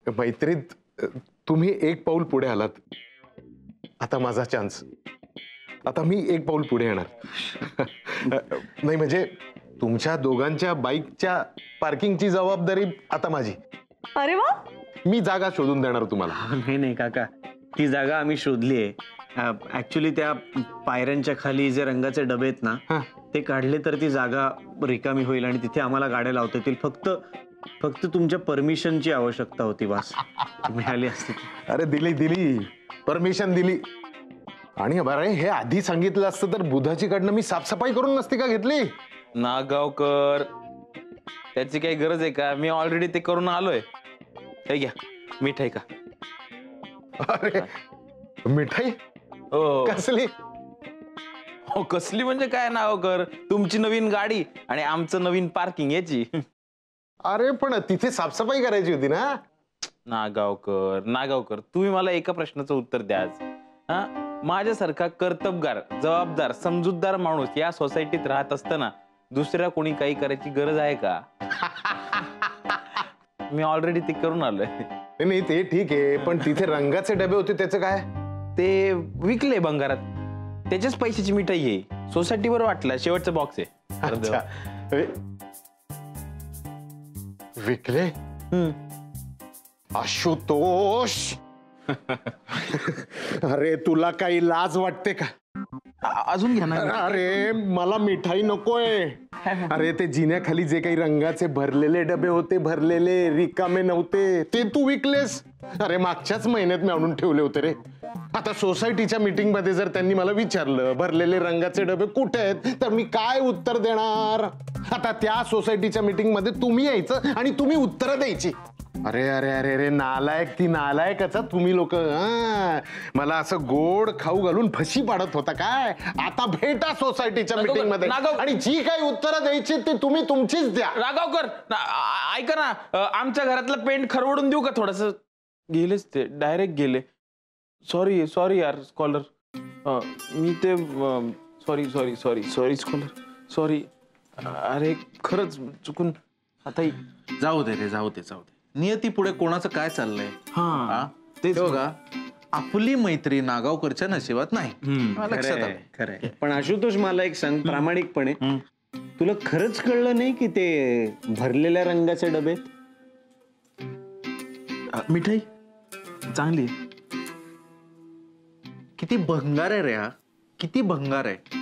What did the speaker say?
मैत्रीत तुम्ही एक पाऊल पुढे आलात. आता माझा चान्स. आता मी एक पाऊल पुढे येणार. नाही म्हणजे तुमच्या दोघांच्या बाईकच्या पार्किंगची जबाबदारी आता माझी. अरे वा. मी जागा शोधून देणार तुम्हाला. नाही नाही काका, ती जागा आम्ही शोधली आहे. ऍक्च्युली त्या पायऱ्यांच्या खाली जे रंगाचे डबे आहेत ना, ते काढले तर ती जागा रिकामी होईल आणि तिथे आम्हाला गाड्या लावता येतील. फक्त तुमच्या परमिशनची आवश्यकता होती बस. मिळाली असती. अरे दिली परमिशन दिली. आणि बरं हे आधी सांगितलं असतं तर बुधाची कडनं मी साफसफाई करून नसती का घेतली. नागावकर, त्याची काही गरज आहे का? मी ऑलरेडी ते करून आलोय. हे घ्या मिठाई का. अरे मिठाई हो. कसली? हो कसली म्हणजे काय नागावकर, तुमची नवीन गाडी आणि आमचं नवीन पार्किंग याची. अरे पण तिथे साफसफाई करायची होती ना. नागावकर तुम्ही मला एका प्रश्नाचं उत्तर द्या आज. हा, माझ्यासारखा कर्तबगार, जबाबदार, समजूतदार माणूस या सोसायटीत राहत असताना दुसऱ्या कोणी काही करायची गरज आहे का? मी ऑलरेडी ते करून आलोय. नाही ते ठीक आहे, पण तिथे रंगाचे डबे होते त्याचं काय? ते विकले भंगारात. त्याच्याच पैशाची मिठाई आहे. सोसायटीवर वाटला शेवटचा बॉक्स आहे. अच्छा. विकले? आशुतोष, अरे तुला काही लाज वाटते का? अजून घ्या ना. अरे मला मिठाई नकोय. अरे ते जिन्याखाली जे काही रंगाचे भरलेले डबे होते, भरलेले रिकामे नव्हते, ते तू विकलेस. अरे मागच्याच महिन्यात मी आणून ठेवले होते रे. आता सोसायटीच्या मीटिंग मध्ये जर त्यांनी मला विचारलं भरलेले रंगाचे डबे कुठे आहेत, तर मी काय उत्तर देणार? आता त्या सोसायटीच्या मीटिंग मध्ये तुम्ही यायचं आणि तुम्ही उत्तर द्यायची. अरे अरे अरे अरे नालायक, ती नालायकच तुम्ही लोक. मला असं गोड खाऊ घालून फशी पाडत होता काय? आता भेटा सोसायटीच्या मीटिंग मध्ये आणि जी काही उत्तरं द्यायची ती तुम्ही तुमचीच द्या. रागावकर ऐका ना, आमच्या घरातलं पेंट खरवडून देऊ का थोडस? गेलेच ते, डायरेक्ट गेले. सॉरी यार स्कॉलर. मी ते सॉरी स्कॉलर, सॉरी. अरे खरंच चुकून. आता जाऊ दे. नियती पुढे कोणाचं काय चाललंय? हा तेच बघा, आपली मैत्री नागावकरच्या नशिबात नाही. लक्षात आलं. खरंय. पण आशुतोष मला एक सांग प्रामाणिकपणे, तुला खरंच कळलं नाही की ते भरलेल्या रंगाचे डबे? मिठाई चांगली. किती भंगार आहे रे हा, किती भंगार आहे.